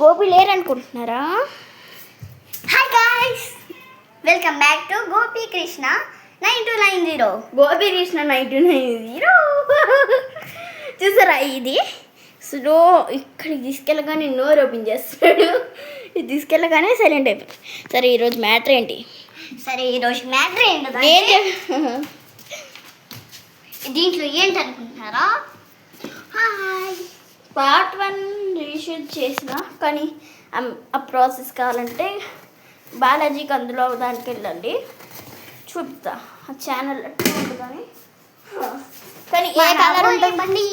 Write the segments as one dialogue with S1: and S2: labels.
S1: గోపి లేరనుకుంటున్నారా?
S2: Hi guys, welcome back to Gopi Krishna 9290.
S1: Gopi Krishna 9290 చూసారా? ఇది స్లో ఇక్కడికి తీసుకెళ్ళగానే నోరు ఓపెన్ చేస్తాడు, ఇది తీసుకెళ్ళగానే సైలెంట్ అయిపోతుంది. సరే ఈరోజు మ్యాటర్ ఏంటి?
S2: దీంట్లో ఏంటనుకుంటున్నారా? హాయ్,
S1: పార్ట్ 1 రీషూట్ చేసిన, కానీ ఆ ప్రాసెస్ కావాలంటే బాలాజీకి అందులో దానికి వెళ్ళండి, చూపుతా ఆ ఛానల్ ఉంటుంది. కానీ ఏ కలర్ ఉంటుంది?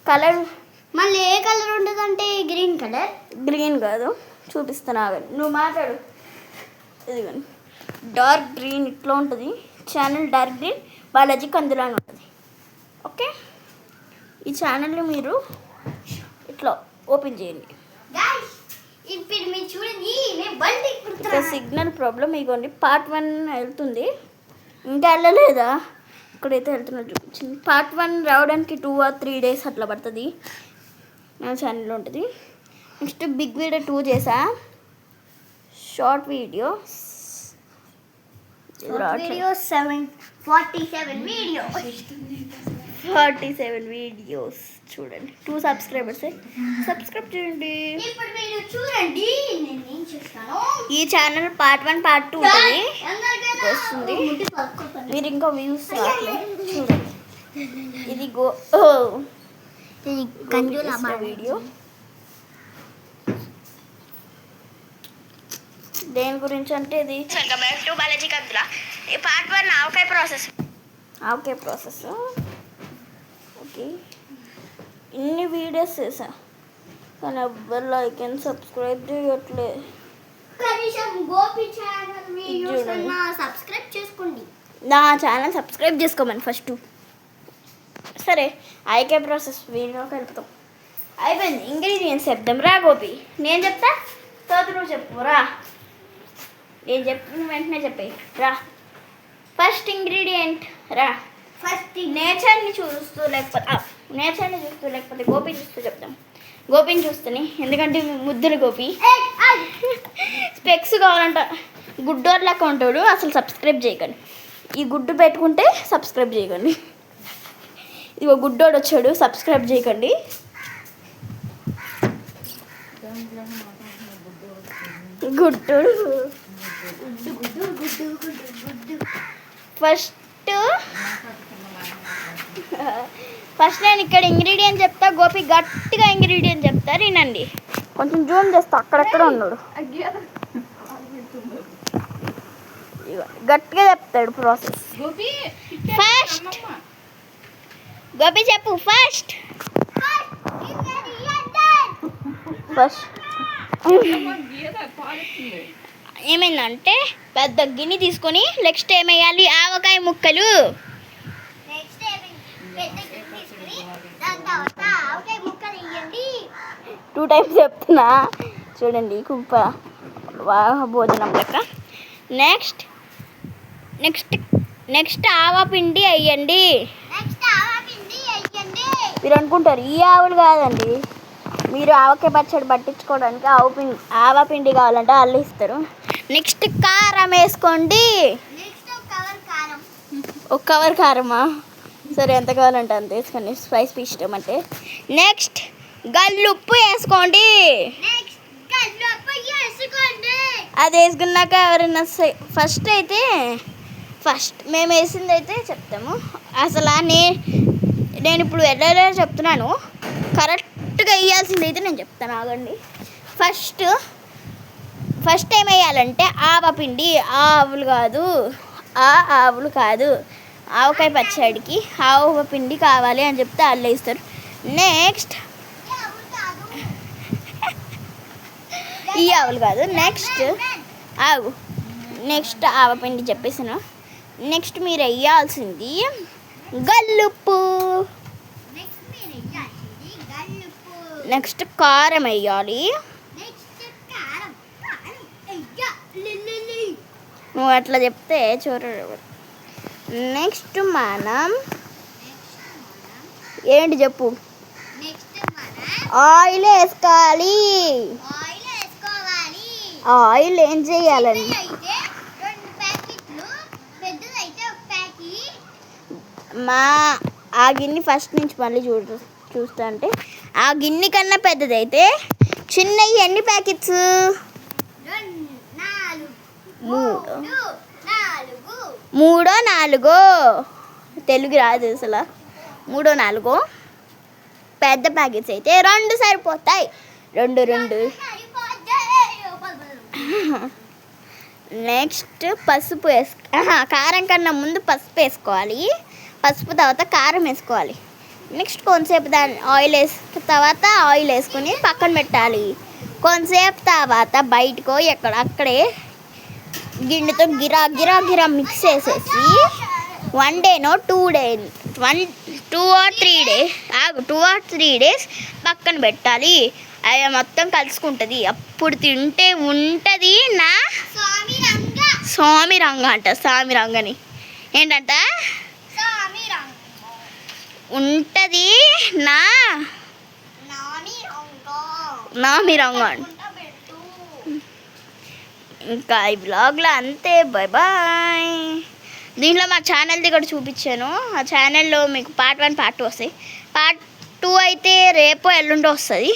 S1: కలర్
S2: మళ్ళీ ఏ కలర్ ఉంటుందంటే గ్రీన్ కలర్.
S1: గ్రీన్ కాదు, చూపిస్తాను ఆగండి, నువ్వు మాట్లాడు. ఇదిగోండి, డార్క్ గ్రీన్ ఇట్లా ఉంటుంది ఛానల్. డార్క్ గ్రీన్ బాలాజీకి అందులో ఉంటుంది. ఓకే, ఈ ఛానల్ని మీరు ఇట్లా ఓపెన్ చేయండి.
S2: ఇప్పుడు మీరు చూడండి,
S1: ఇక్కడ సిగ్నల్ ప్రాబ్లం. ఇగోండి పార్ట్ 1 వెళ్తుంది, ఇంకా వెళ్ళలేదా? ఇక్కడైతే వెళ్తున్నట్టు చూపించింది. పార్ట్ 1 రావడానికి 2 or 3 days అట్లా పడుతుంది. నా ఛానల్లో ఉంటుంది. నెక్స్ట్ బిగ్ వీడియో 2 చేసా, షార్ట్ వీడియో 47 వీడియోస్ చూడండి. 2 సబ్స్క్రైబర్స్ సబ్స్క్రైబ్ చేయండి.
S2: ఇప్పుడు మీరు చూడండి, నేను ఏం చేస్తాను.
S1: ఈ ఛానల్ పార్ట్ 1 పార్ట్ 2 ఉంటుంది వస్తుంది. మీరు ఇంకా వ్యూస్ చూడండి. ఇది వీడియో దేని గురించి అంటే ఇది బాలాజీ కందులా పార్ట్ 1 ఆవకాయ ప్రాసెస్. ఓకే, ఇన్ని వీడియోస్ చేసా కానీ ఎవ్వరు లైక్ అండ్ సబ్స్క్రైబ్ చేయట్లే.
S2: కనీసం గోపి ఛానల్ వీడియోస్ అన్నా సబ్స్క్రైబ్ చేసుకోండి.
S1: నా ఛానల్ సబ్స్క్రైబ్ చేసుకోమని ఫస్ట్. సరే, ఐకే ప్రాసెస్ వీడియోకి వెళ్తాం. అయిపోయింది. ఇంగ్రీడియంట్స్ చెప్దాం రా గోపి. నేను చెప్తా, తర్వాత నువ్వు చెప్పు రా. నేను చెప్పిన వెంటనే చెప్పే రా. ఫస్ట్ ఇంగ్రీడియంట్ రా. ఫస్ట్ నేచర్ని చూస్తూ లేకపోతే గోపిని చూస్తూ చెప్తాం. గోపిని చూస్తూనే, ఎందుకంటే ముద్దులు గోపి స్పెక్స్ కావాలంట. గుడ్డోర్ లెక్క ఉంటాడు. అసలు సబ్స్క్రైబ్ చేయకండి. ఈ గుడ్డు పెట్టుకుంటే సబ్స్క్రైబ్ చేయకండి. ఇదిగో గుడ్డోడు వచ్చాడు, సబ్స్క్రైబ్ చేయకండి. గుడ్డోడు ఫస్ట్ నేను ఇక్కడ ఇంగ్రీడియంట్ చెప్తా, గోపి గట్టిగా ఇంగ్రీడియంట్ చెప్తా, వినండి. కొంచెం జూమ్ చేస్తా, అక్కడెక్కడ ఉన్నాడు. గట్టిగా చెప్తాడు ప్రాసెస్. ఫస్ట్ గోపి చెప్పు. ఫస్ట్ ఏమైందంటే పెద్ద గిన్నె తీసుకొని నెక్స్ట్ ఏమేయాలి? ఆవకాయ ముక్కలు. 2 times చెప్తున్నా చూడండి, కుప్ప భోజనం లెక్క. నెక్స్ట్ ఆవపిండి వేయండి. మీరు అనుకుంటారు ఈ ఆవులు కాదండి, మీరు ఆవకాయ పచ్చడి పట్టించుకోవడానికి ఆవపిండి కావాలంటే అల్లు ఇస్తారు. నెక్స్ట్ కారం వేసుకోండి. ఒక కవర్ కారమా? సరే, ఎంత కావాలంటే అంత వేసుకోండి, స్పైస్ ఇష్టం అంటే. నెక్స్ట్ గల్లుప్పు వేసుకోండి. అది వేసుకున్నాక ఎవరైనా ఫస్ట్ మేము వేసింది అయితే చెప్తాము. అసలు నేను ఇప్పుడు ఎలా చెప్తున్నాను, కరెక్ట్గా వేయాల్సింది అయితే నేను చెప్తాను, ఆగండి. ఫస్ట్ ఏం వేయాలంటే ఆవపిండి. ఆవులు కాదు, ఆవకాయ పచ్చడికి ఆవపిండి కావాలి అని చెప్తే వాళ్ళు వేస్తారు. నెక్స్ట్ ఈ ఆవులు కాదు, నెక్స్ట్ ఆవపిండి చెప్పేసాను. నెక్స్ట్ మీరు వేయాల్సింది గల్లుప్పు. నెక్స్ట్ కారం వేయాలి. నువ్వు అట్లా చెప్తే చూడరు. నెక్స్ట్ మనం ఏంటి చెప్పు.
S2: నెక్స్ట్ మనం
S1: ఆయిల్ వేసుకోవాలి.
S2: ఆయిల్ వేసుకోవాలి.
S1: ఆయిల్ ఏం చేయాలండి?
S2: అయితే 2 ప్యాకెట్లు, పెద్దదైతే 1 ప్యాకెట్.
S1: ఆ గిన్నె ఫస్ట్ నుంచి మళ్ళీ చూస్తా అంటే ఆ గిన్నె కన్నా పెద్దదైతే చిన్నవి ఎన్ని ప్యాకెట్స్? 3 తెలుగు రాదు అసలు. 3 పెద్ద ప్యాకెట్స్ అయితే 2 సరిపోతాయి. 2 నెక్స్ట్ పసుపు కారం కన్నా ముందు పసుపు వేసుకోవాలి. పసుపు తర్వాత కారం వేసుకోవాలి. నెక్స్ట్ కొంతసేపు ఆయిల్ వేసుకొని పక్కన పెట్టాలి. కొంతసేపు తర్వాత బయటకో అక్కడే గిన్నెతో గిరా మిక్స్ చేసేసి 1 డేనో 2 or 3 days పక్కన పెట్టాలి. అవి మొత్తం కలుసుకుంటుంది. అప్పుడు తింటే ఉంటుంది నా స్వామిరంగ అంట. స్వామిరంగని ఏంటంట ఉంటుంది నా నామిరంగ. ఇంకా ఈ బ్లాగ్లో అంతే. బాయ్. దీంట్లో మా ఛానల్ది కూడా చూపించాను. ఆ ఛానల్లో మీకు పార్ట్ 1 పార్ట్ 2 వస్తాయి. పార్ట్ 2 అయితే రేపు ఎల్లుండో వస్తుంది.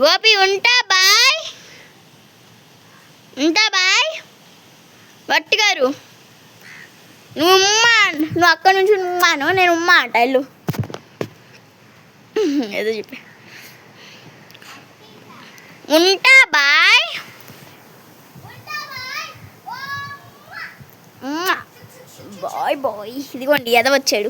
S1: గోపి ఉంటా బాయ్. వట్టి గారు నువ్వు అక్కడి నుంచి ఉమ్మాను, నేను ఉమ్మా అంట. ఎల్లు ఏదో చెప్పి ఉంటా బాయ్. బాయ్. ఇదిగోండి ఎదవచ్చాడు.